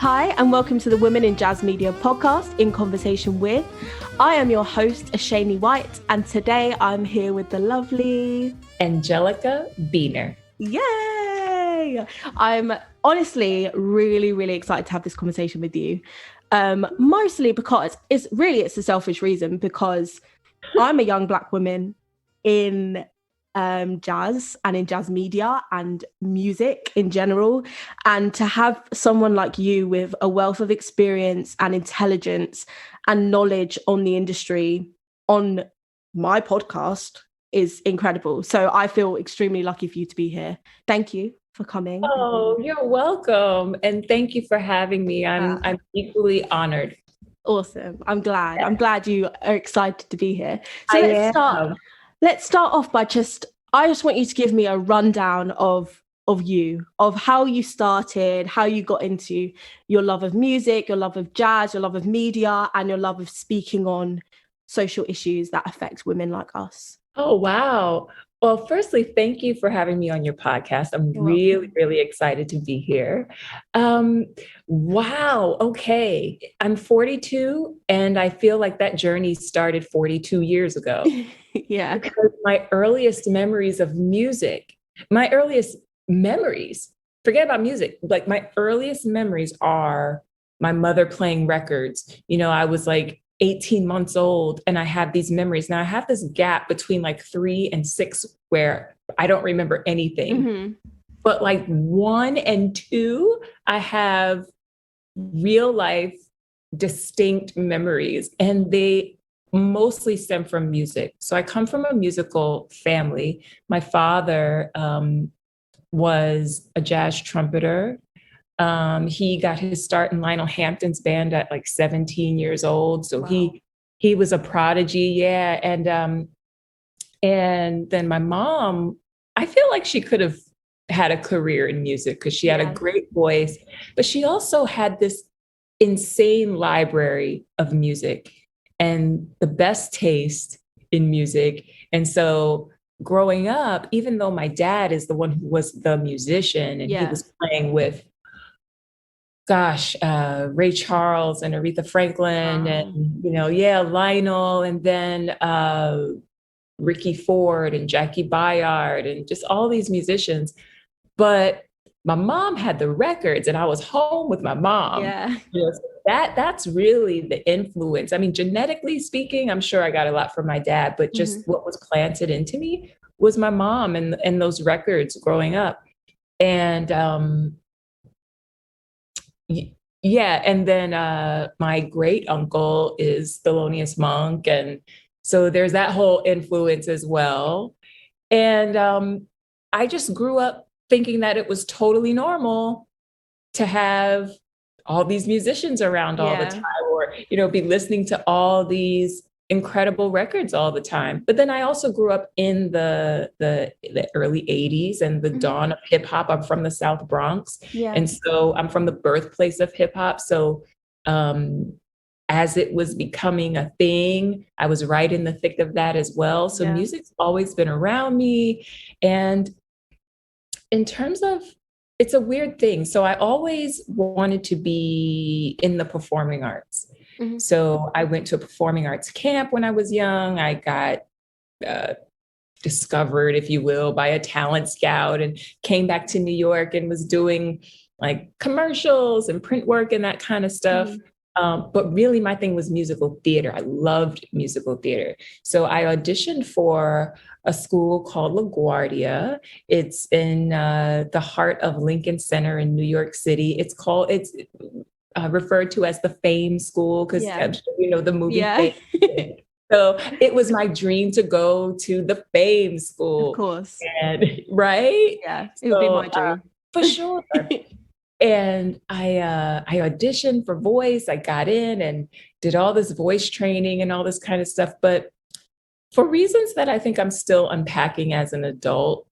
Hi, and welcome to the Women in Jazz Media podcast, In Conversation With. I am your host, Ashaine White, and today I'm here with the lovely Angelika Beener. Yay! I'm honestly really excited to have this conversation with you. Mostly because it's a selfish reason, because I'm a young Black woman in jazz and in jazz media and music in general. And to have someone like you with a wealth of experience and intelligence and knowledge on the industry on my podcast is incredible. So I feel extremely lucky for you to be here. Thank you for coming. Oh, you're welcome. And thank you for having me. I'm equally honored. Awesome. I'm glad you are excited to be here. So let's start off by I just want you to give me a rundown of you, of how you started, how you got into your love of music, your love of jazz, your love of media, and your love of speaking on social issues that affect women like us. Oh, wow. Well, firstly, thank you for having me on your podcast. I'm really excited to be here. Wow. Okay. I'm 42 and I feel like that journey started 42 years ago. Yeah. Because my earliest memories of music, forget about music, like my earliest memories are my mother playing records. You know, I was like 18 months old and I have these memories. Now I have this gap between like 3 and 6 where I don't remember anything. Mm-hmm. But like 1 and 2, I have real life distinct memories, and they mostly stem from music. So I come from a musical family. My father was a jazz trumpeter. He got his start in Lionel Hampton's band at like 17 years old. So wow. he was a prodigy. Yeah. And then my mom, I feel like she could have had a career in music because she had a great voice, but she also had this insane library of music and the best taste in music. And so growing up, even though my dad is the one who was the musician and he was playing with Ray Charles and Aretha Franklin and, Lionel, and then Ricky Ford and Jackie Bayard and just all these musicians. But my mom had the records and I was home with my mom. Yeah. So that's really the influence. I mean, genetically speaking, I'm sure I got a lot from my dad, but just what was planted into me was my mom and those records growing up. And and then my great uncle is Thelonious Monk. And so there's that whole influence as well. And I just grew up thinking that it was totally normal to have all these musicians around all the time, or, be listening to all these incredible records all the time. But then I also grew up in the early 80s and the dawn of hip hop. I'm from the South Bronx. Yeah. And so I'm from the birthplace of hip hop. So as it was becoming a thing, I was right in the thick of that as well. So music's always been around me. And in terms of, it's a weird thing. So I always wanted to be in the performing arts. Mm-hmm. So I went to a performing arts camp when I was young. I got discovered, if you will, by a talent scout and came back to New York and was doing like commercials and print work and that kind of stuff. Mm-hmm. But really my thing was musical theater. I loved musical theater. So I auditioned for a school called LaGuardia. It's in the heart of Lincoln Center in New York City. It's referred to as the Fame School because the movie Fame. So it was my dream to go to the Fame School. Of course. And, right? Yeah, it would be my dream. For sure. And I auditioned for voice. I got in and did all this voice training and all this kind of stuff. But for reasons that I think I'm still unpacking as an adult,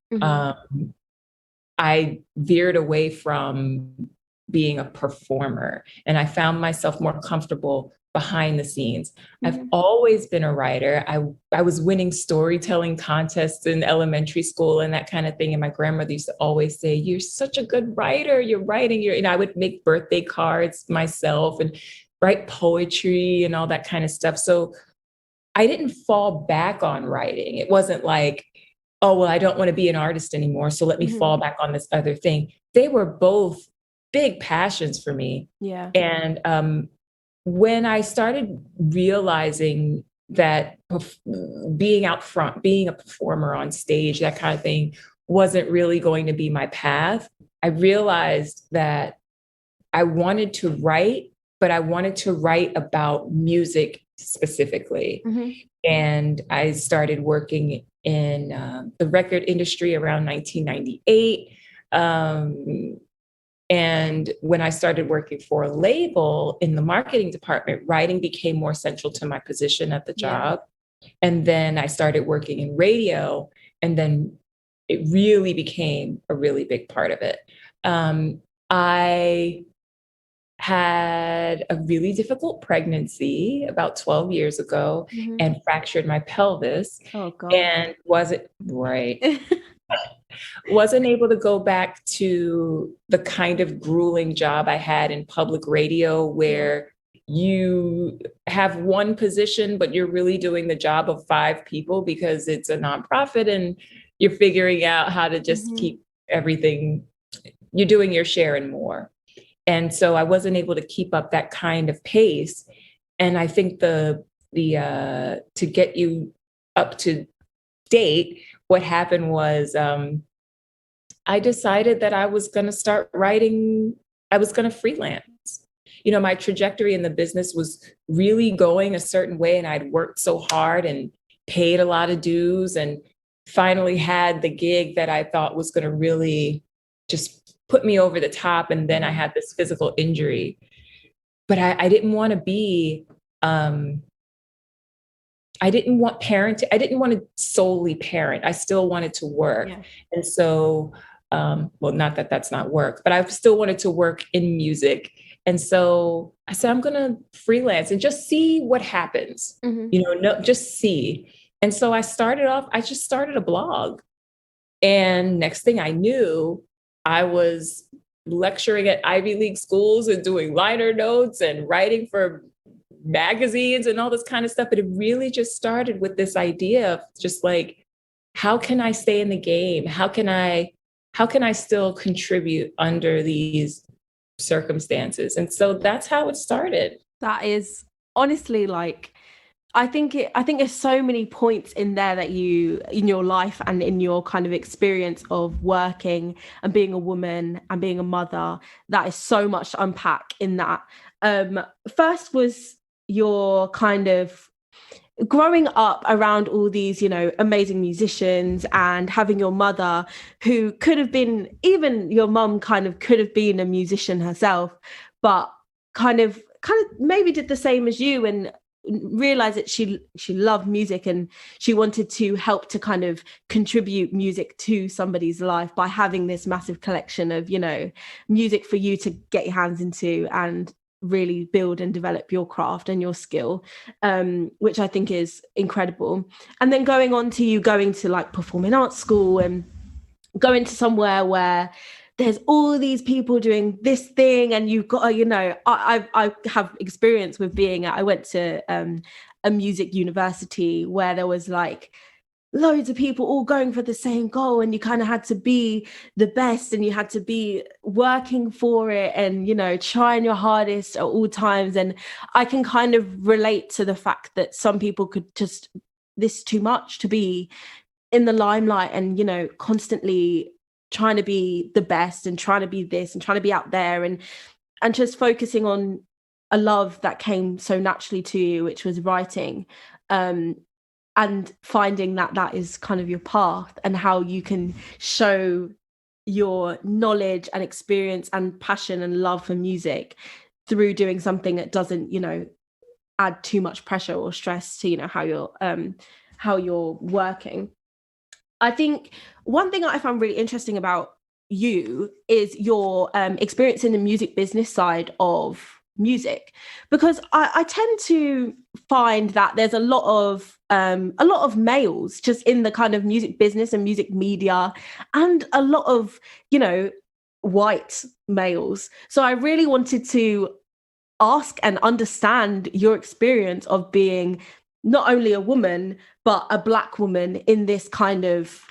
I veered away from being a performer. And I found myself more comfortable behind the scenes. I've Mhm. always been a writer. I was winning storytelling contests in elementary school and that kind of thing. And my grandmother used to always say, "You're such a good writer. You're writing." And I would make birthday cards myself and write poetry and all that kind of stuff. So I didn't fall back on writing. It wasn't like, oh, well, I don't want to be an artist anymore, so let me Mhm. fall back on this other thing. They were both big passions for me. Yeah. And when I started realizing that being out front, being a performer on stage, that kind of thing wasn't really going to be my path, I realized that I wanted to write, but I wanted to write about music specifically. Mhm. And I started working in the record industry around 1998. And when I started working for a label in the marketing department, writing became more central to my position at the Yeah. job. And then I started working in radio, and then it really became a really big part of it. I had a really difficult pregnancy about 12 years ago Mhm. and fractured my pelvis Oh God. and wasn't able to go back to the kind of grueling job I had in public radio where you have one position, but you're really doing the job of 5 people because it's a nonprofit and you're figuring out how to just Mhm. keep everything, you're doing your share and more. And so I wasn't able to keep up that kind of pace. And I think the to get you up to date, what happened was I decided that I was going to start writing. I was going to freelance. My trajectory in the business was really going a certain way, and I'd worked so hard and paid a lot of dues, and finally had the gig that I thought was going to really just put me over the top. And then I had this physical injury, but I didn't want to be. I didn't want I didn't want to solely parent. I still wanted to work. Yeah. And so, well, not that that's not work, but I still wanted to work in music. And so I said, I'm going to freelance and just see what happens, Mhm. no, just see. And so I just started a blog. And next thing I knew, I was lecturing at Ivy League schools and doing liner notes and writing for magazines and all this kind of stuff. But it really just started with this idea of just like, how can I stay in the game? How can I still contribute under these circumstances? And so that's how it started. That is honestly like I think there's so many points in there that you in your life and in your kind of experience of working and being a woman and being a mother, that is so much to unpack in that. First was your kind of growing up around all these, amazing musicians, and having your mother who could have been, even your mum kind of could have been a musician herself, but kind of maybe did the same as you and realized that she loved music and she wanted to help to kind of contribute music to somebody's life by having this massive collection of music for you to get your hands into and really build and develop your craft and your skill, which I think is incredible. And then going on to you going to like performing arts school and going to somewhere where there's all these people doing this thing, and you've got I have experience with I went to a music university where there was like loads of people all going for the same goal, and you kind of had to be the best and you had to be working for it and trying your hardest at all times. And I can kind of relate to the fact that some people could just, this too much to be in the limelight and constantly trying to be the best and trying to be this and trying to be out there, and just focusing on a love that came so naturally to you, which was writing, and finding that is kind of your path and how you can show your knowledge and experience and passion and love for music through doing something that doesn't add too much pressure or stress to how you're working. I think one thing I found really interesting about you is your experience in the music business side of music, because I tend to find that there's a lot of males just in the kind of music business and music media, and a lot of, you know, white males. So I really wanted to ask and understand your experience of being not only a woman, but a Black woman in this kind of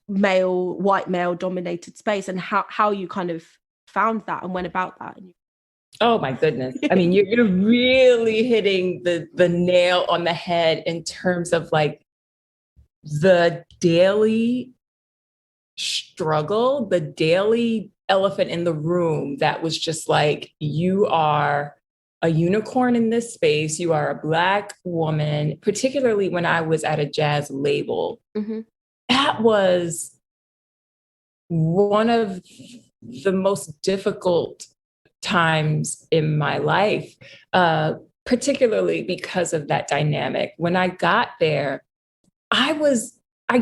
white male dominated space, and how you kind of found that and went about that. Oh my goodness. I mean, you're really hitting the nail on the head in terms of like the daily struggle, the daily elephant in the room that was just like, you are a unicorn in this space. You are a Black woman, particularly when I was at a jazz label. Mm-hmm. That was one of the most difficult times in my life, particularly because of that dynamic. When I got there, I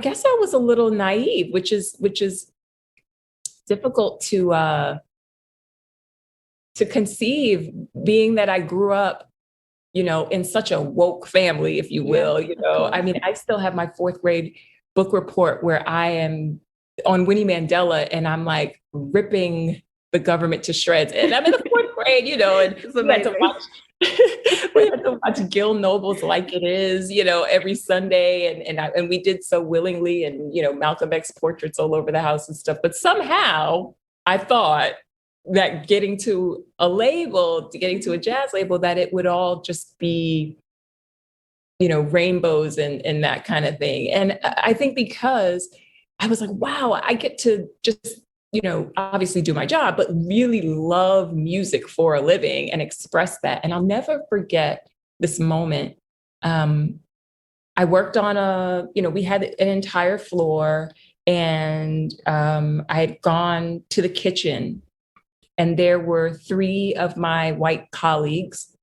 guess I was a little naive, which is difficult to conceive, being that I grew up, you know, in such a woke family, if you will. You know, I mean, I still have my fourth grade book report where I am on Winnie Mandela and I'm like ripping the government to shreds. And I'm in the fourth grade, you know, and we had to watch Gil Noble's Like It Is, you know, every Sunday. And we did so willingly, and, you know, Malcolm X portraits all over the house and stuff. But somehow I thought that getting to a jazz label, that it would all just be, you know, rainbows and that kind of thing. And I think because I was like, wow, I get to just, you know, obviously do my job, but really love music for a living and express that. And I'll never forget this moment. I worked on we had an entire floor, and I had gone to the kitchen, and there were 3 of my white colleagues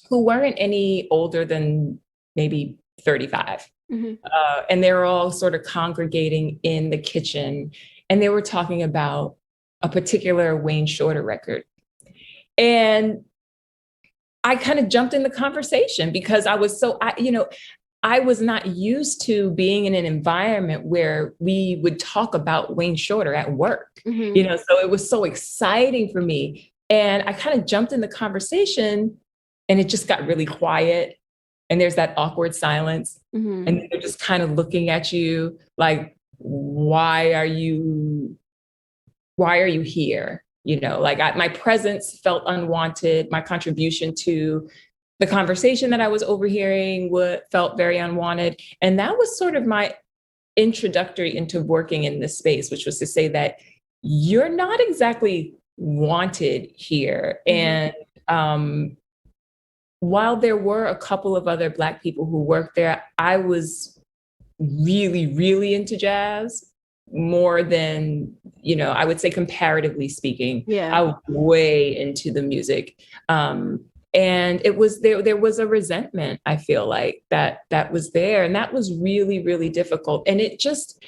who weren't any older than maybe 35. Mm-hmm. And they were all sort of congregating in the kitchen, and they were talking about a particular Wayne Shorter record. And I kind of jumped in the conversation because I was I was not used to being in an environment where we would talk about Wayne Shorter at work, mm-hmm. you know, so it was so exciting for me. And I kind of jumped in the conversation, and it just got really quiet. And there's that awkward silence. Mm-hmm. And they're just kind of looking at you like, why are you here? You know, like my presence felt unwanted. My contribution to the conversation that I was overhearing felt very unwanted. And that was sort of my introductory into working in this space, which was to say that you're not exactly wanted here. Mm-hmm. And while there were a couple of other Black people who worked there, I was really, really into jazz more than, you know, I would say comparatively speaking. Yeah. I was way into the music. And it was there was a resentment, I feel like, that was there. And that was really, really difficult. And it just,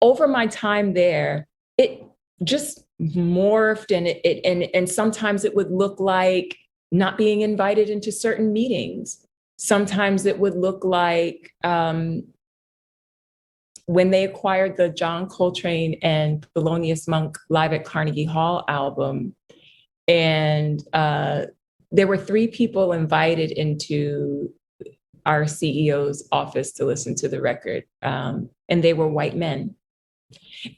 over my time there, it just morphed, and sometimes it would look like not being invited into certain meetings. Sometimes it would look like when they acquired the John Coltrane and Thelonious Monk Live at Carnegie Hall album, and there were 3 people invited into our CEO's office to listen to the record, and they were white men.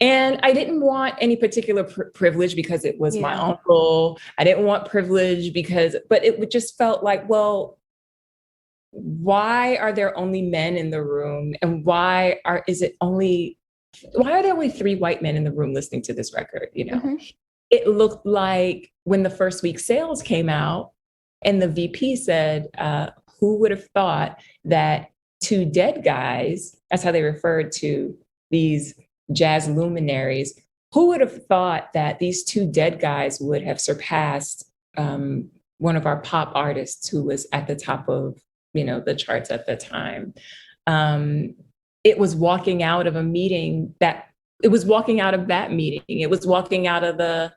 And I didn't want any particular privilege because it was my uncle. I didn't want privilege but it just felt like, well, why are there only men in the room? And why are there only 3 white men in the room listening to this record? You know, mm-hmm. It looked like when the first week sales came out and the VP said, who would have thought that 2 dead guys, that's how they referred to these jazz luminaries, who would have thought that these 2 dead guys would have surpassed one of our pop artists who was at the top of, you know, the charts at the time. It was walking out of that meeting. It was walking out of the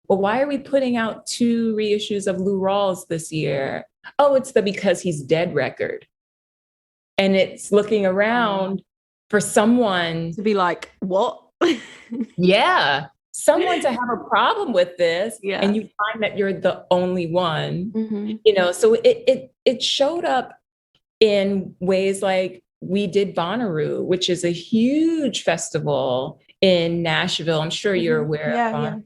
well, why are we putting out 2 reissues of Lou Rawls this year? Oh, it's the Because He's Dead record. And it's looking around for someone to be like, what? yeah, someone to have a problem with this, Yeah. and you find that you're the only one. Mm-hmm. You know, so it showed up in ways like we did Bonnaroo, which is a huge festival in Nashville. I'm sure you're aware of Bonnaroo.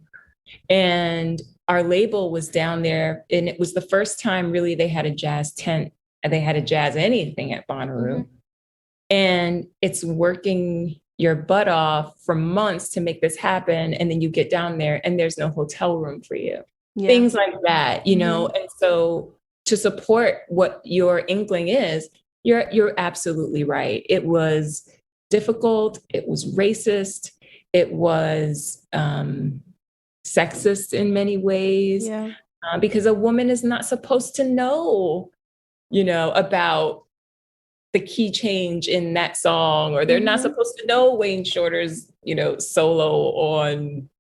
And our label was down there, and it was the first time really they had a jazz tent, and they had a jazz anything at Bonnaroo. Mm-hmm. And it's working your butt off for months to make this happen. And then you get down there and there's no hotel room for you. Yeah. Things like that, you know? And so to support what your inkling is, you're absolutely right. It was difficult. It was racist. It was sexist in many ways, because a woman is not supposed to know, you know, about the key change in that song, or they're not supposed to know Wayne Shorter's, you know, solo on,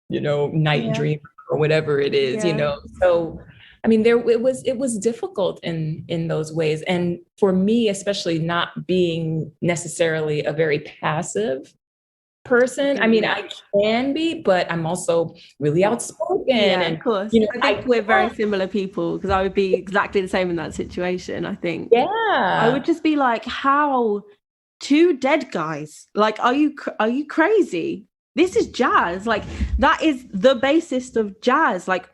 you know, Night Dream or whatever it is, you know. So, I mean, it was difficult in those ways. And for me, especially not being necessarily a very passive person. I mean, I can be, but I'm also really outspoken. Yeah, and of course. You know, I think we're very similar people, because I would be exactly the same in that situation, I think. Yeah. I would just be like, how 2 dead guys? Like, are you crazy? This is jazz. Like, that is the basis of jazz. Like,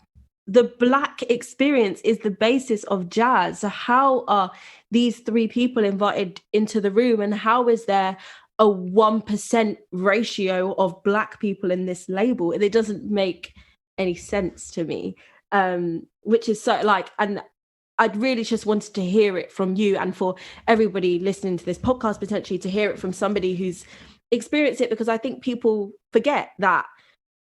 the Black experience is the basis of jazz. So how are these 3 people invited into the room, and how is there a 1% ratio of Black people in this label? It doesn't make any sense to me, which is so like, and I'd really just wanted to hear it from you, and for everybody listening to this podcast potentially to hear it from somebody who's experienced it, because I think people forget that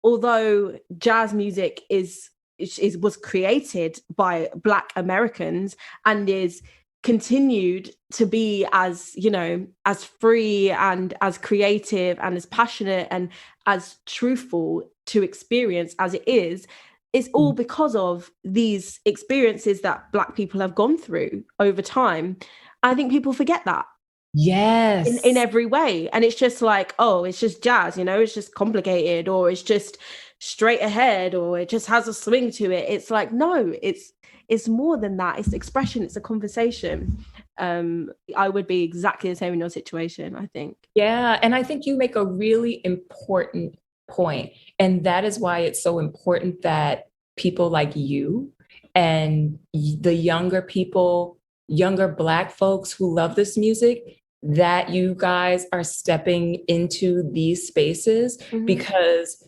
although jazz music was created by Black Americans and is continued to be as, you know, as free and as creative and as passionate and as truthful to experience as it is, it's all because of these experiences that Black people have gone through over time. I think people forget that. Yes. In every way. And it's just like, oh, it's just jazz, you know, it's just complicated, or it's just straight ahead, or it just has a swing to it. It's like, no, it's more than that. It's expression, it's a conversation. I would be exactly the same in your situation, I think. Yeah. And I think you make a really important point. And that is why it's so important that people like you and the younger people, younger Black folks who love this music, that you guys are stepping into these spaces, because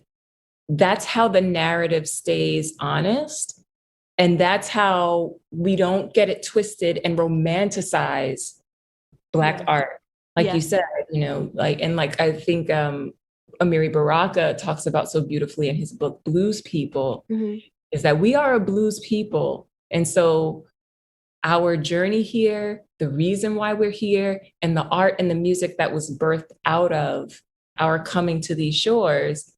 that's how the narrative stays honest. And that's how we don't get it twisted and romanticize Black art. Like you said, you know, like, and like, I think Amiri Baraka talks about so beautifully in his book, Blues People, is that we are a blues people. And so our journey here, the reason why we're here, and the art and the music that was birthed out of our coming to these shores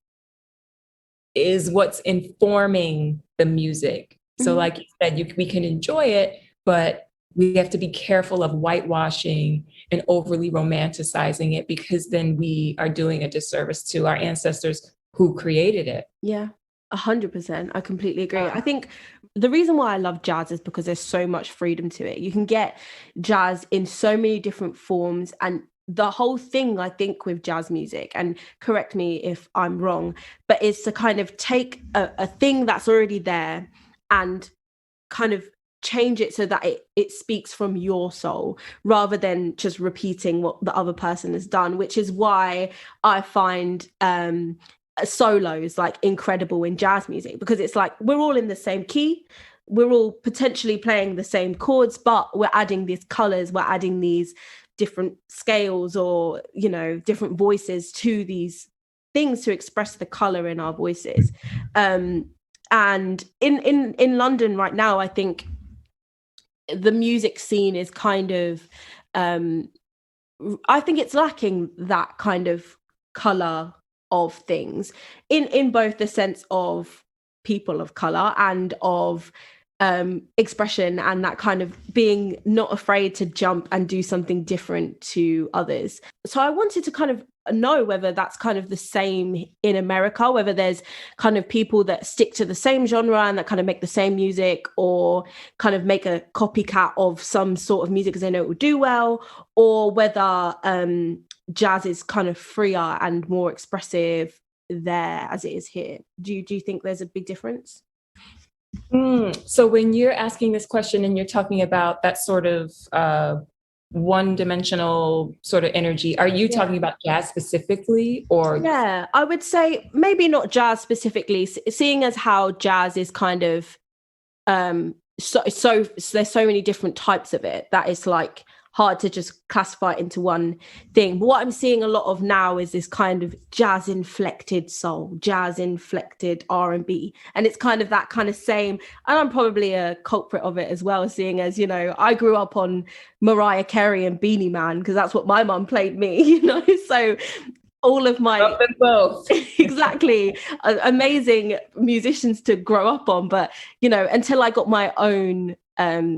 is what's informing the music. So like you said, we can enjoy it, but we have to be careful of whitewashing and overly romanticizing it, because then we are doing a disservice to our ancestors who created it. Yeah, 100%. I completely agree. I think the reason why I love jazz is because there's so much freedom to it. You can get jazz in so many different forms, and the whole thing, I think, with jazz music, and correct me if I'm wrong, but it's to kind of take a thing that's already there and kind of change it so that it speaks from your soul, rather than just repeating what the other person has done, which is why I find solos like incredible in jazz music, because it's like we're all in the same key, we're all potentially playing the same chords, but we're adding these colors, we're adding these different scales, or, you know, different voices to these things to express the color in our voices. And in London right now, I think the music scene is kind of I think it's lacking that kind of color of things, in both the sense of people of color and of expression, and that kind of being not afraid to jump and do something different to others. So I wanted to kind of know whether that's kind of the same in America, whether there's kind of people that stick to the same genre and that kind of make the same music, or kind of make a copycat of some sort of music because they know it will do well, or whether jazz is kind of freer and more expressive there as it is here. Do you think there's a big difference? So when you're asking this question and you're talking about that sort of one-dimensional sort of energy, are you talking about jazz specifically, or? Yeah, I would say maybe not jazz specifically, seeing as how jazz is kind of so there's so many different types of it that it's like hard to just classify it into one thing. But what I'm seeing a lot of now is this kind of jazz inflected soul, jazz inflected R&B, and it's kind of that kind of same, and I'm probably a culprit of it as well, seeing as, you know, I grew up on Mariah Carey and Beanie Man because that's what my mum played me, you know, so all of my both. Exactly, amazing musicians to grow up on. But, you know, until I got my own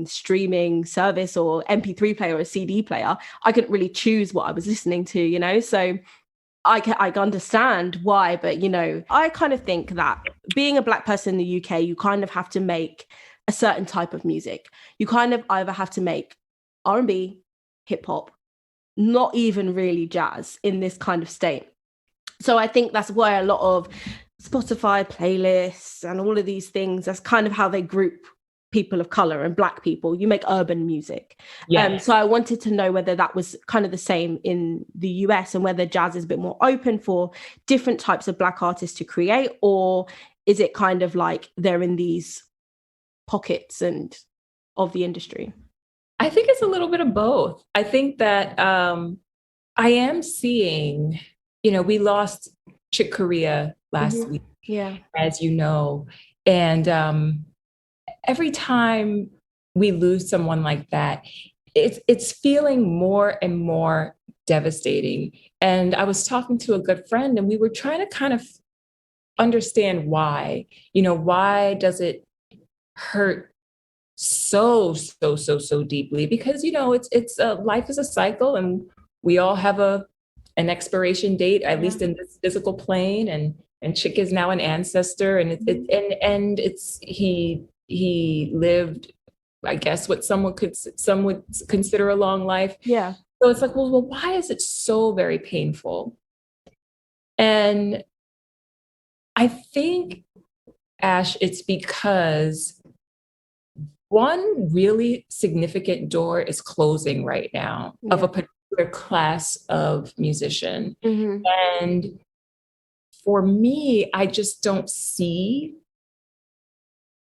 streaming service or MP3 player or a CD player, I couldn't really choose what I was listening to, you know, so I understand why. But, you know, I kind of think that being a Black person in the UK, you kind of have to make a certain type of music. You kind of either have to make R&B, hip hop, not even really jazz in this kind of state. So I think that's why a lot of Spotify playlists and all of these things, that's kind of how they group people of color and Black people. You make urban music. So I wanted to know whether that was kind of the same in the US, and whether jazz is a bit more open for different types of Black artists to create, or is it kind of like they're in these pockets and of the industry? I think it's a little bit of both. I think that I am seeing, you know, we lost Chick Corea last week, as you know, and every time we lose someone like that, it's feeling more and more devastating. And I was talking to a good friend, and we were trying to kind of understand why. You know, why does it hurt so deeply? Because, you know, it's life is a cycle, and we all have an expiration date, at least in this physical plane. And Chick is now an ancestor, and it's he lived, I guess, what some would consider a long life. Yeah. So it's like, well, why is it so very painful? And I think, Ash, it's because one really significant door is closing right now of a particular class of musician. And for me, I just don't see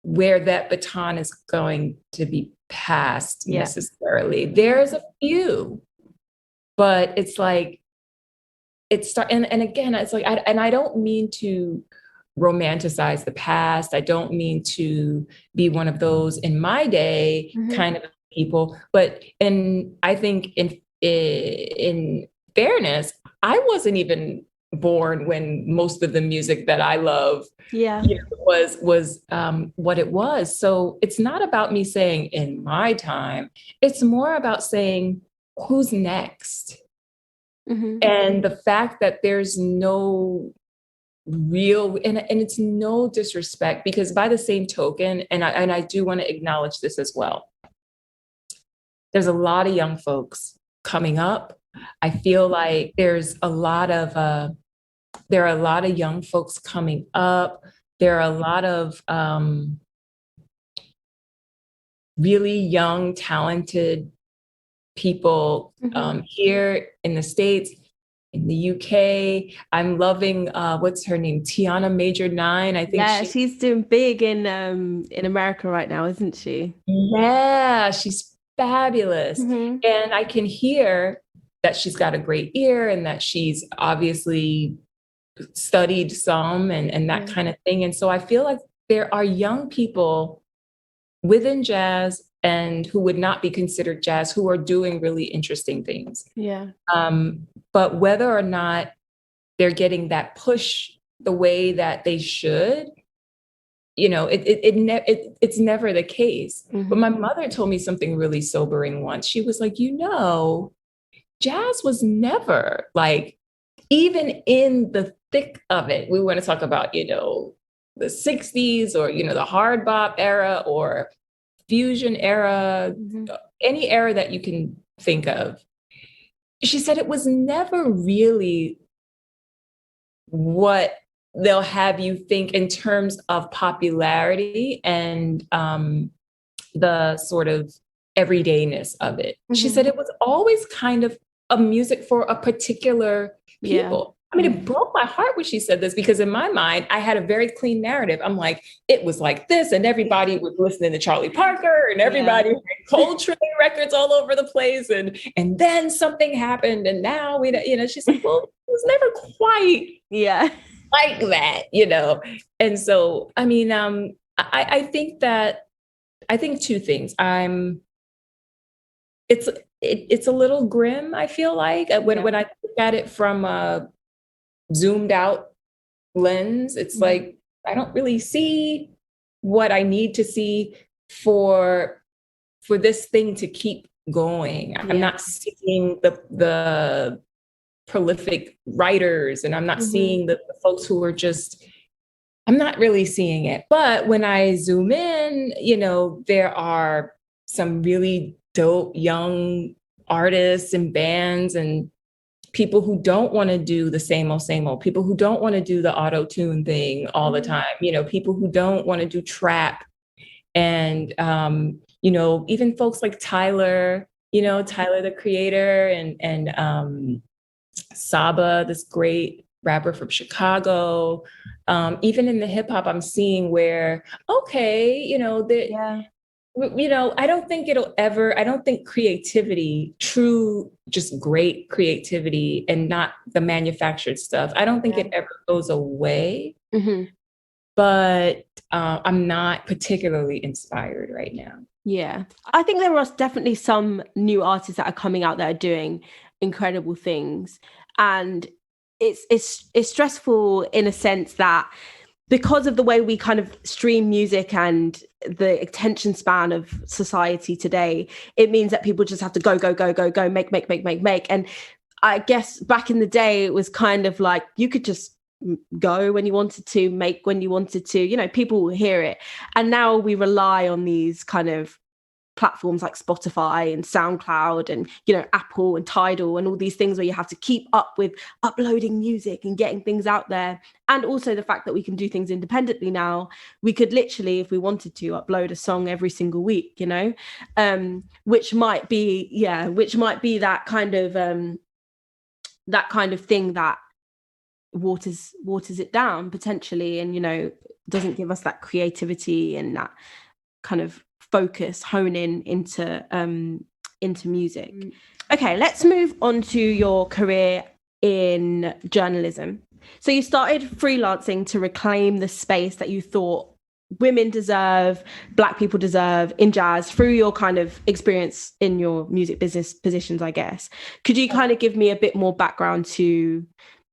where that baton is going to be passed necessarily. There's a few, but it's like, and again, it's like, I don't mean to romanticize the past. I don't mean to be one of those in my day kind of people, but I think in fairness, I wasn't even born when most of the music that I love was what it was. So it's not about me saying in my time, it's more about saying who's next. And the fact that there's no real, and it's no disrespect, because by the same token, and I do want to acknowledge this as well, there's a lot of young folks coming up. I feel like there are a lot of young folks coming up. There are a lot of really young, talented people here in the States, in the UK. I'm loving, what's her name? Tiana Major 9. I think she's doing big in America right now, isn't she? Yeah, she's fabulous. And I can hear that she's got a great ear, and that she's obviously studied some and that kind of thing. And so I feel like there are young people within jazz and who would not be considered jazz who are doing really interesting things. But whether or not they're getting that push the way that they should, it's never the case. Mm-hmm. But my mother told me something really sobering once. She was like, jazz was never like, even in the thick of it, we want to talk about, the 60s or, the hard bop era or fusion era, any era that you can think of. She said it was never really what they'll have you think in terms of popularity and the sort of everydayness of it. She said it was always kind of a music for a particular people. Yeah. I mean, it broke my heart when she said this, because in my mind, I had a very clean narrative. I'm like, it was like this, and everybody was listening to Charlie Parker, and everybody had Coltrane records all over the place, and then something happened, and now she's like, well, it was never quite like that, And so, I mean, I think two things. It's a little grim, I feel like, when I look at it from a zoomed out lens. It's like, I don't really see what I need to see for this thing to keep going. I'm not seeing the prolific writers, and I'm not seeing the folks who are just, I'm not really seeing it. But when I zoom in, there are some really dope young artists and bands and people who don't want to do the same old, people who don't want to do the auto-tune thing all the time, people who don't want to do trap. And, even folks like Tyler, Tyler, the Creator, and Saba, this great rapper from Chicago. Even in the hip hop, I'm seeing where, I don't think creativity, true, just great creativity and not the manufactured stuff, I don't think it ever goes away. But I'm not particularly inspired right now. Yeah. I think there are definitely some new artists that are coming out that are doing incredible things. And it's stressful in a sense that because of the way we kind of stream music and the attention span of society today, it means that people just have to go, make. And I guess back in the day, it was kind of like you could just go when you wanted to, make when you wanted to, people will hear it. And now we rely on these kind of platforms like Spotify and SoundCloud and, Apple and Tidal and all these things where you have to keep up with uploading music and getting things out there. And also the fact that we can do things independently now. We could literally, if we wanted to, upload a song every single week, which might be that kind of thing that waters it down potentially, and, doesn't give us that creativity and that kind of focus, hone into music. Okay, let's move on to your career in journalism. So you started freelancing to reclaim the space that you thought women deserve, Black people deserve in jazz through your kind of experience in your music business positions, I guess. Could you kind of give me a bit more background to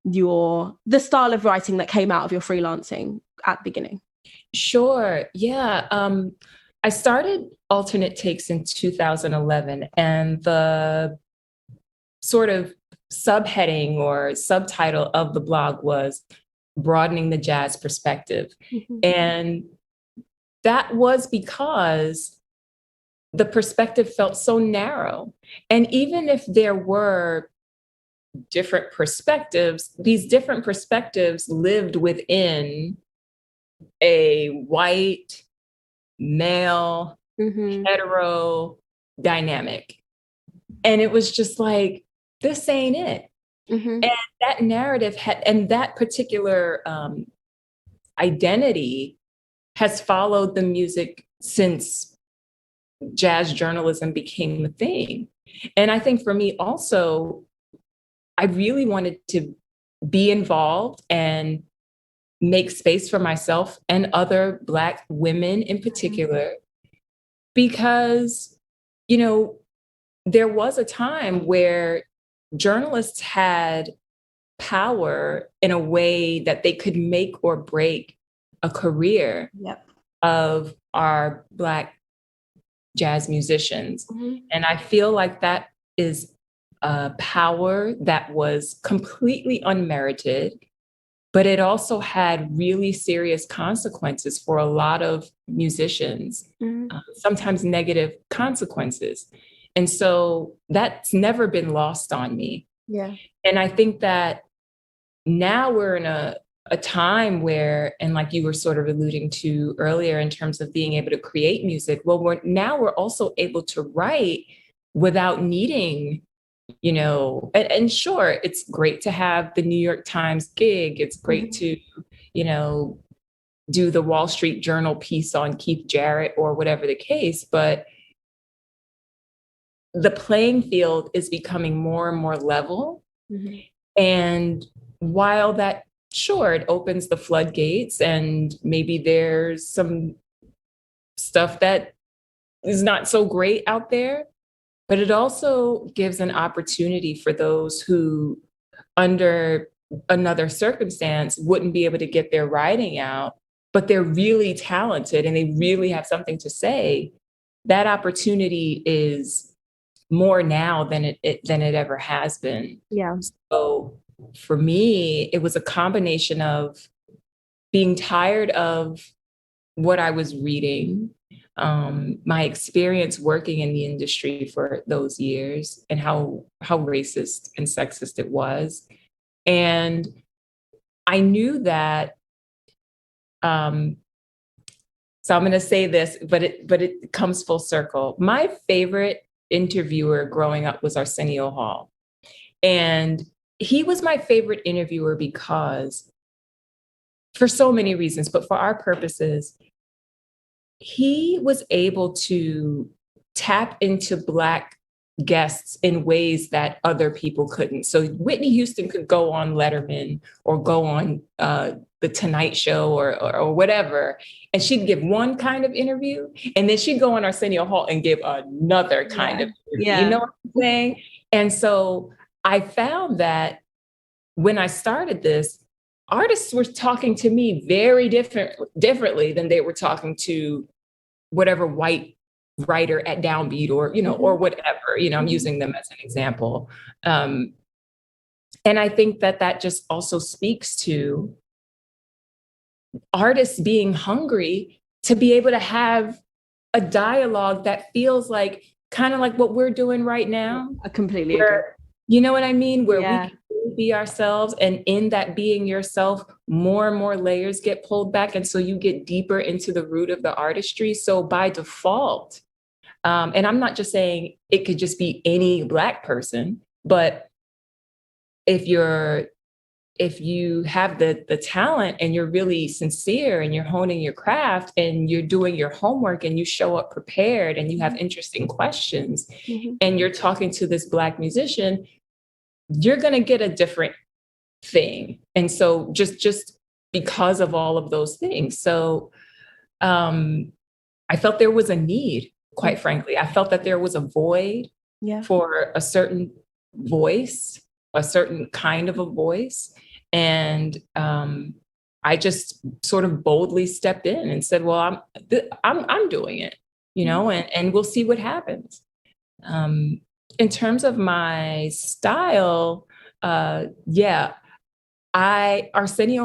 the style of writing that came out of your freelancing at the beginning? Sure. Yeah. I started Alternate Takes in 2011, and the sort of subheading or subtitle of the blog was Broadening the Jazz Perspective. And that was because the perspective felt so narrow. And even if there were different perspectives, these different perspectives lived within a white, male, hetero dynamic. And it was just like, this ain't it. And that narrative and that particular identity has followed the music since jazz journalism became a thing. And I think for me also, I really wanted to be involved and make space for myself and other Black women in particular, because, there was a time where journalists had power in a way that they could make or break a career. of our Black jazz musicians. Mhm. And I feel like that is a power that was completely unmerited, but it also had really serious consequences for a lot of musicians, Mhm. sometimes negative consequences. And so that's never been lost on me. Yeah. And I think that now we're in a time where, and like you were sort of alluding to earlier in terms of being able to create music, well, we're also able to write without needing, and sure, it's great to have the New York Times gig. It's great to, do the Wall Street Journal piece on Keith Jarrett or whatever the case, but the playing field is becoming more and more level. Mm-hmm. And while that, sure, it opens the floodgates and maybe there's some stuff that is not so great out there, but it also gives an opportunity for those who, under another circumstance, wouldn't be able to get their writing out, but they're really talented and they really have something to say. That opportunity is more now than it ever has been. Yeah. So for me, it was a combination of being tired of what I was reading, my experience working in the industry for those years, and how racist and sexist it was. And I knew that. So I'm going to say this, but it comes full circle. My favorite interviewer growing up was Arsenio Hall. And he was my favorite interviewer because, for so many reasons, but for our purposes, he was able to tap into Black guests in ways that other people couldn't. So Whitney Houston could go on Letterman or go on The Tonight Show or whatever, and she'd give one kind of interview, and then she'd go on Arsenio Hall and give another kind of interview. Yeah. You know what I'm saying? And so I found that when I started this, artists were talking to me very differently than they were talking to whatever white writer at Downbeat or, or whatever, I'm using them as an example. And I think that just also speaks to artists being hungry to be able to have a dialogue that feels like kind of like what we're doing right now. I completely agree. You know what I mean? Where Yeah. we can be ourselves, and in that being yourself, more and more layers get pulled back. And so you get deeper into the root of the artistry. So by default, and I'm not just saying it could just be any Black person, but if you have the talent and you're really sincere and you're honing your craft and you're doing your homework and you show up prepared and you have interesting questions and you're talking to this Black musician, you're going to get a different thing. And so just because of all of those things. So I felt there was a need, quite frankly. I felt that there was a void for a certain voice, a certain kind of a voice. And I just sort of boldly stepped in and said, well, I'm doing it, and we'll see what happens. In terms of my style, Arsenio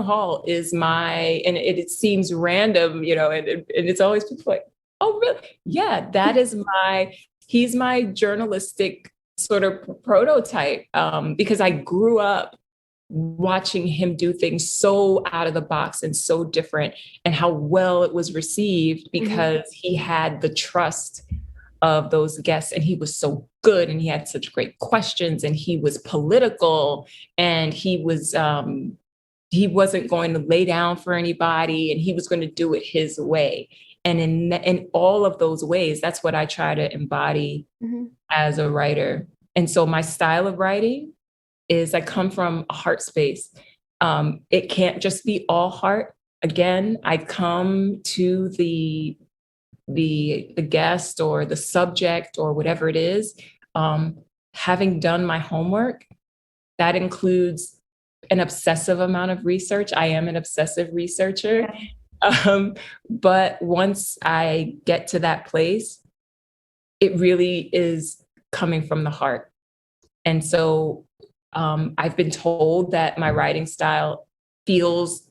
Hall is and it seems random, and it's always people like, oh, really? Yeah, he's my journalistic sort of prototype, because I grew up watching him do things so out of the box and so different, and how well it was received because he had the trust of those guests, and he was so good, and he had such great questions, and he was political, and he wasn't going to lay down for anybody, and he was going to do it his way. And in all of those ways, that's what I try to embody as a writer. And so my style of writing is I come from a heart space. It can't just be all heart. Again, I come to the guest or the subject or whatever it is, having done my homework. That includes an obsessive amount of research. I am an obsessive researcher. But once I get to that place, it really is coming from the heart. And so I've been told that my writing style feels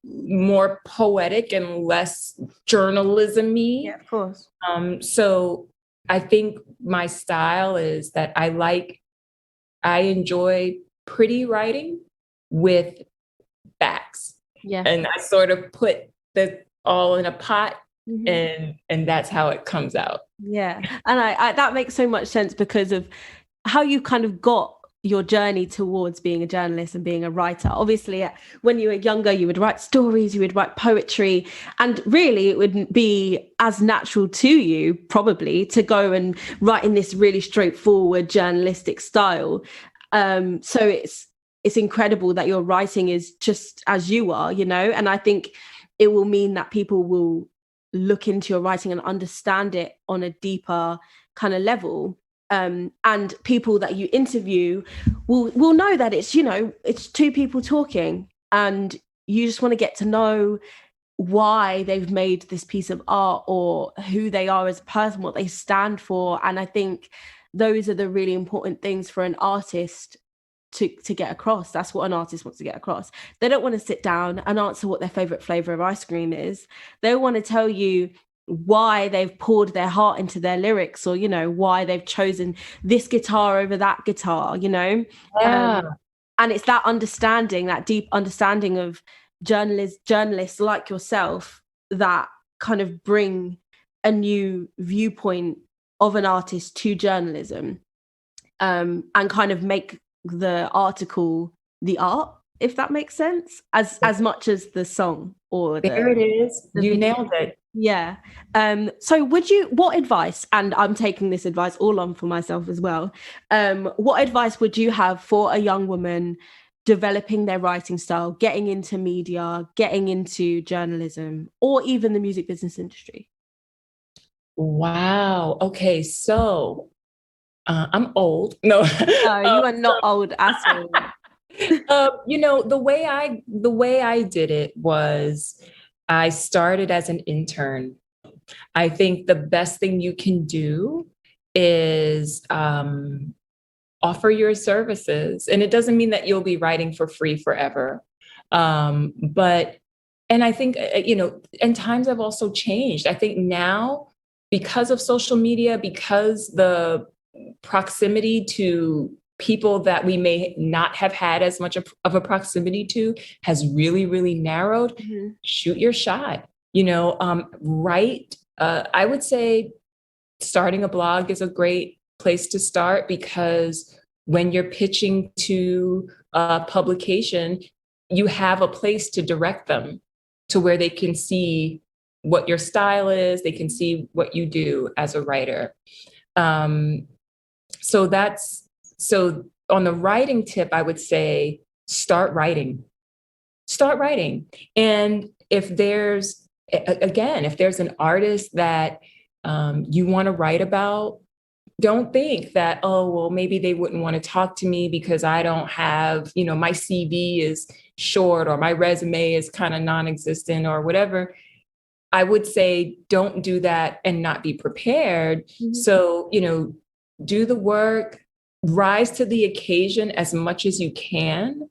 more poetic and less journalism-y. Yeah, of course. So I think my style is that I enjoy pretty writing with facts. Yeah. And I sort of put the all in a pot, Mm-hmm. and that's how it comes out. Yeah. And I that makes so much sense because of how you kind of got your journey towards being a journalist and being a writer. Obviously, when you were younger, you would write stories, you would write poetry, and really it wouldn't be as natural to you probably to go and write in this really straightforward journalistic style. So it's incredible that your writing is just as you are, you know, and I think it will mean that people will look into your writing and understand it on a deeper kind of level. And people that you interview will know that it's, you know, it's two people talking, and you just want to get to know why they've made this piece of art or who they are as a person, what they stand for. And I think those are the really important things for an artist to get across. That's what an artist wants to get across. They don't want to sit down and answer what their favorite flavor of ice cream is. They want to tell you why they've poured their heart into their lyrics, or, you know, why they've chosen this guitar over that guitar, you know. Yeah. And it's that understanding, that deep understanding of journalists like yourself, that kind of bring a new viewpoint of an artist to journalism, and kind of make the article the art, if that makes sense, as much as the song or There it is. the You video. nailed it. Yeah. So what advice, and I'm taking this advice all on for myself as well, what advice would you have for a young woman developing their writing style, getting into media, getting into journalism, or even the music business industry? Wow. Okay. So I'm old. No. No, you are not old at all. You know, the way I did it was I started as an intern. I think the best thing you can do is offer your services. And it doesn't mean that you'll be writing for free forever. But, and I think, you know, and times have also changed. I think now, because of social media, because the proximity to people that we may not have had as much of a proximity to has really, really narrowed, shoot your shot. You know, write. I would say starting a blog is a great place to start, because when you're pitching to a publication, you have a place to direct them to where they can see what your style is, they can see what you do as a writer. Um, so on the writing tip, I would say start writing. Start writing. And if there's an artist that you want to write about, don't think that, oh, well, maybe they wouldn't want to talk to me because I don't have, you know, my CV is short or my resume is kind of non-existent or whatever. I would say don't do that and not be prepared. So, you know, do the work, rise to the occasion as much as you can,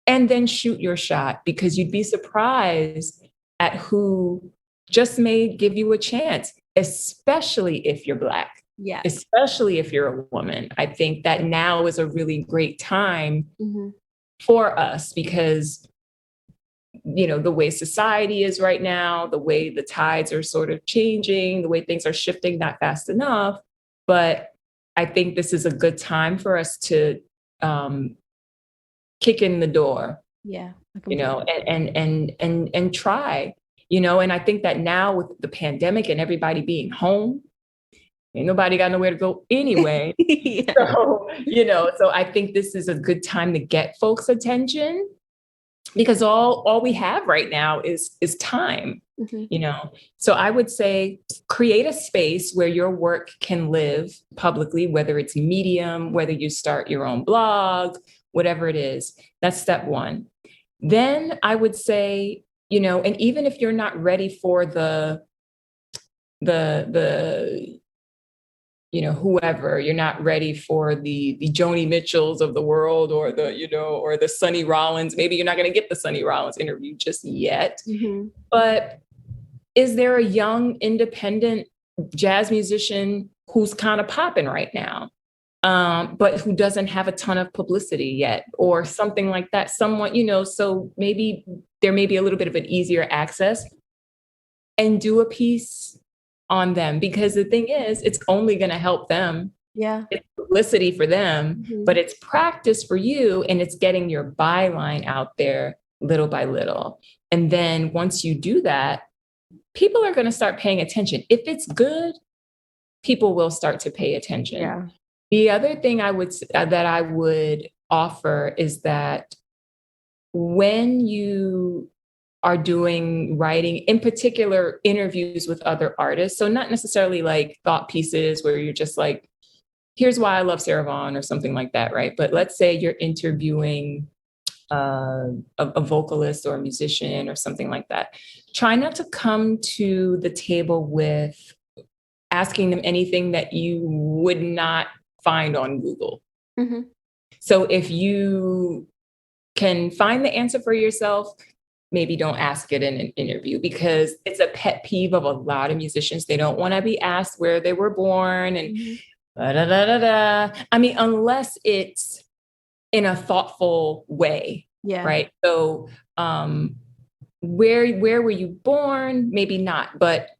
and then shoot your shot, because you'd be surprised at who just may give you a chance, especially if you're Black. Yeah. Especially if you're a woman. I think that now is a really great time for us, because, you know, the way society is right now, the way the tides are sort of changing, the way things are shifting not fast enough. But I think this is a good time for us to kick in the door. Yeah. You know, and try, you know. And I think that now with the pandemic and everybody being home, ain't nobody got nowhere to go anyway. Yeah. So, you know, so I think this is a good time to get folks' attention, because all we have right now is time, you know. So I would say create a space where your work can live publicly, whether it's Medium, whether you start your own blog, whatever it is. That's step one. Then I would say and even if you're not ready for the whoever, you're not ready for the Joni Mitchells of the world, or or the Sonny Rollins. Maybe you're not going to get the Sonny Rollins interview just yet. Mm-hmm. But is there a young independent jazz musician who's kind of popping right now, but who doesn't have a ton of publicity yet, or something like that? Someone, so maybe there may be a little bit of an easier access, and do a piece on them, because the thing is, it's only going to help them. Yeah. It's publicity for them, but it's practice for you, and it's getting your byline out there little by little. And then once you do that, people are going to start paying attention. If it's good, people will start to pay attention. Yeah. The other thing I would offer is that when you are doing writing, in particular interviews with other artists, so not necessarily like thought pieces where you're just like, here's why I love Sarah Vaughan or something like that, right? But let's say you're interviewing a vocalist or a musician or something like that. Try not to come to the table with asking them anything that you would not find on Google. Mm-hmm. So if you can find the answer for yourself, maybe don't ask it in an interview, because it's a pet peeve of a lot of musicians. They don't want to be asked where they were born and da, da, da, da, da. I mean, unless it's in a thoughtful way, right? So where were you born? Maybe not, but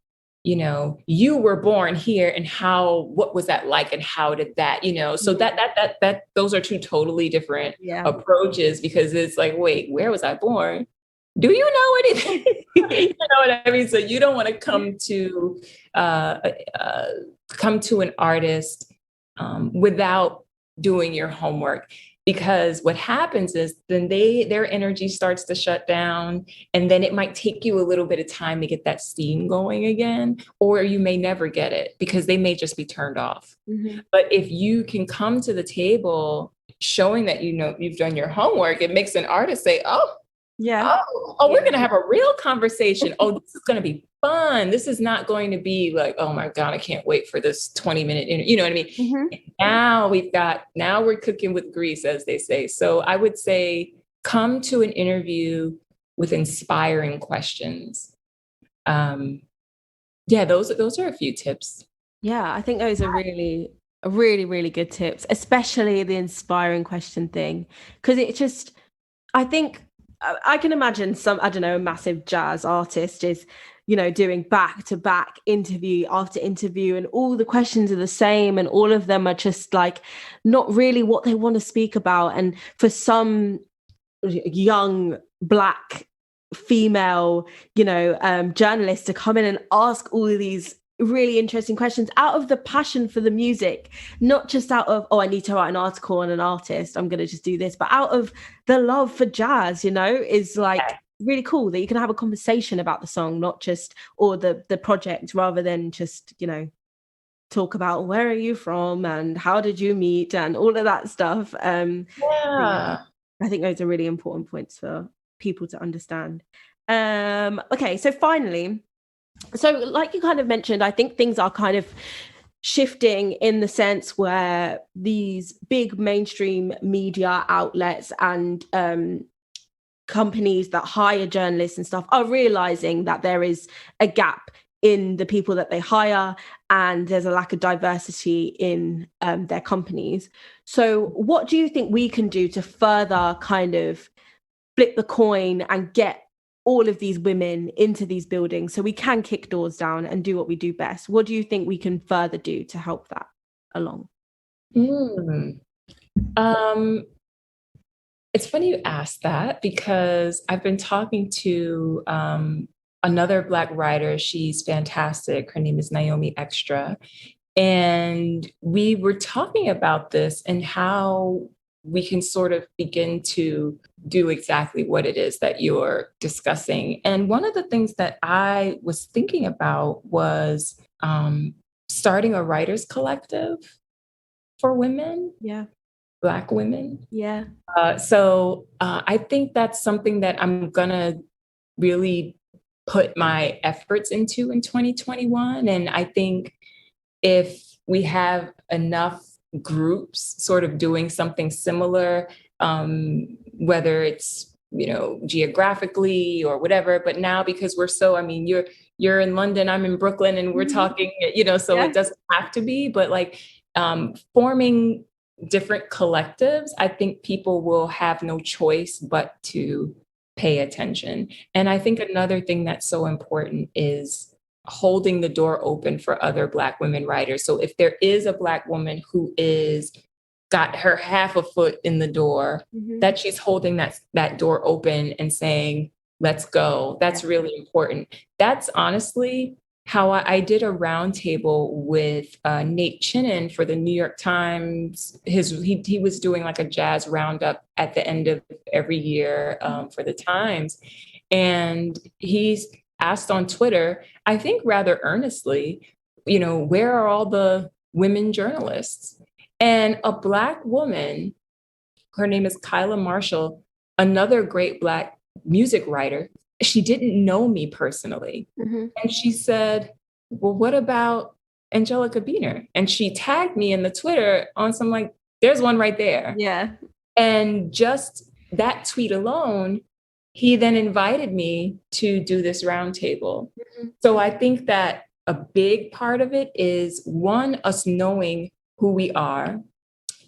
you were born here, and what was that like, and how did that, so that those are two totally different approaches, because it's like, wait, where was I born? Do you know anything? You know what I mean? So you don't want to come to an artist without doing your homework, because what happens is then their energy starts to shut down, and then it might take you a little bit of time to get that steam going again, or you may never get it because they may just be turned off. Mm-hmm. But if you can come to the table showing that you've done your homework, it makes an artist say, we're going to have a real conversation. This is going to be fun. This is not going to be like, oh my God, I can't wait for this 20-minute interview. You know what I mean? Mm-hmm. Now we're cooking with grease, as they say. So I would say, come to an interview with inspiring questions. Those are a few tips. Yeah, I think those are really, really good tips, especially the inspiring question thing. Because it just, I think, I can imagine a massive jazz artist is, doing back-to-back interview after interview, and all the questions are the same, and all of them are just like not really what they want to speak about. And for some young Black female, journalists to come in and ask all of these really interesting questions out of the passion for the music, not just out of, I need to write an article on an artist, I'm going to just do this, but out of the love for jazz, is like really cool that you can have a conversation about the song, not just, or the project, rather than just, talk about where are you from and how did you meet and all of that stuff. I think those are really important points for people to understand. Okay, so finally, so like you kind of mentioned, I think things are kind of shifting in the sense where these big mainstream media outlets and companies that hire journalists and stuff are realizing that there is a gap in the people that they hire, and there's a lack of diversity in their companies. So what do you think we can do to further kind of flip the coin and get all of these women into these buildings so we can kick doors down and do what we do best? What do you think we can further do to help that along? It's funny you asked that, because I've been talking to another Black writer. She's fantastic. Her name is Naomi Extra. And we were talking about this and how we can sort of begin to do exactly what it is that you're discussing. And one of the things that I was thinking about was starting a writers collective for women. Black women. Yeah. So I think that's something that I'm going to really put my efforts into in 2021. And I think if we have enough groups sort of doing something similar, whether it's, geographically or whatever, but now because we're so, I mean, you're in London, I'm in Brooklyn, and we're talking, so it doesn't have to be, but like forming different collectives, I think people will have no choice but to pay attention. And I think another thing that's so important is holding the door open for other Black women writers. So if there is a Black woman who is got her half a foot in the door, that she's holding that door open and saying, let's go. That's really important. That's honestly how I did a roundtable with Nate Chinen for the New York Times. He was doing like a jazz roundup at the end of every year for the Times. And he's asked on Twitter, I think rather earnestly, where are all the women journalists? And a Black woman, her name is Kyla Marshall, another great Black music writer, she didn't know me personally. And she said, well, what about Angelika Beener? And she tagged me in the Twitter on some like, there's one right there. Yeah. And just that tweet alone, he then invited me to do this roundtable. So I think that a big part of it is, one, us knowing who we are,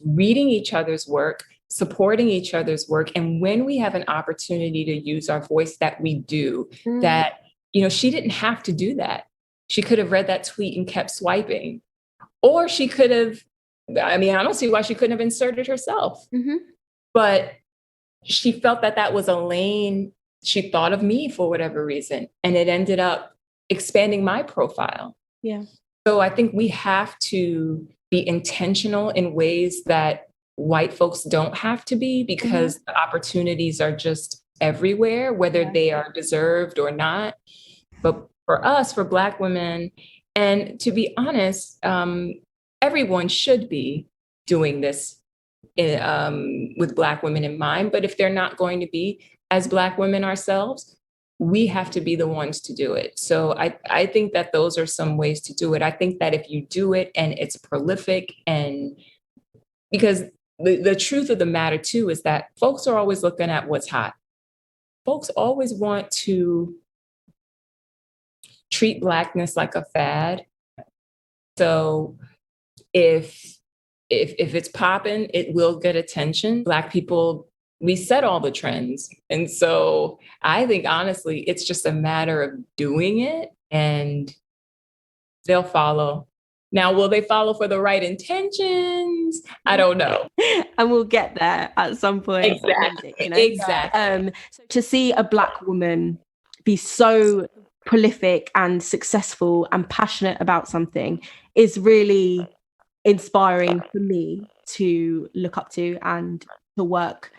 reading each other's work, supporting each other's work. And when we have an opportunity to use our voice, that we do, that, she didn't have to do that. She could have read that tweet and kept swiping, or she could have, I don't see why she couldn't have inserted herself, but she felt that was a lane. She thought of me for whatever reason, and it ended up expanding my profile. Yeah. So I think we have to be intentional in ways that white folks don't have to be, because the opportunities are just everywhere, whether they are deserved or not. But for us, for Black women, and to be honest, everyone should be doing this with Black women in mind. But if they're not going to be, as Black women ourselves, we have to be the ones to do it. So I think that those are some ways to do it. I think that if you do it and it's prolific, and because the truth of the matter too is that folks are always looking at what's hot. Folks always want to treat Blackness like a fad. So if it's popping, it will get attention. Black people, we set all the trends. And so I think, honestly, it's just a matter of doing it, and they'll follow. Now, will they follow for the right intentions? I don't know. And we'll get there at some point. Exactly. Exactly. So to see a Black woman be so prolific and successful and passionate about something is really inspiring for me to look up to and to work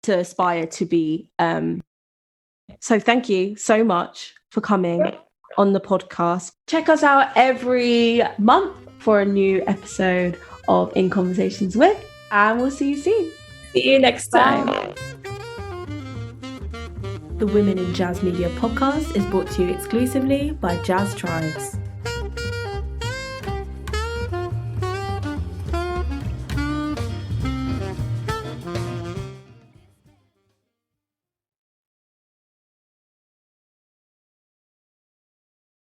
to aspire to be. So thank you so much for coming on the podcast. Check us out every month for a new episode of In Conversations With, and we'll see you soon. See you next time. Bye. The Women in Jazz Media podcast is brought to you exclusively by Jazz Tribes.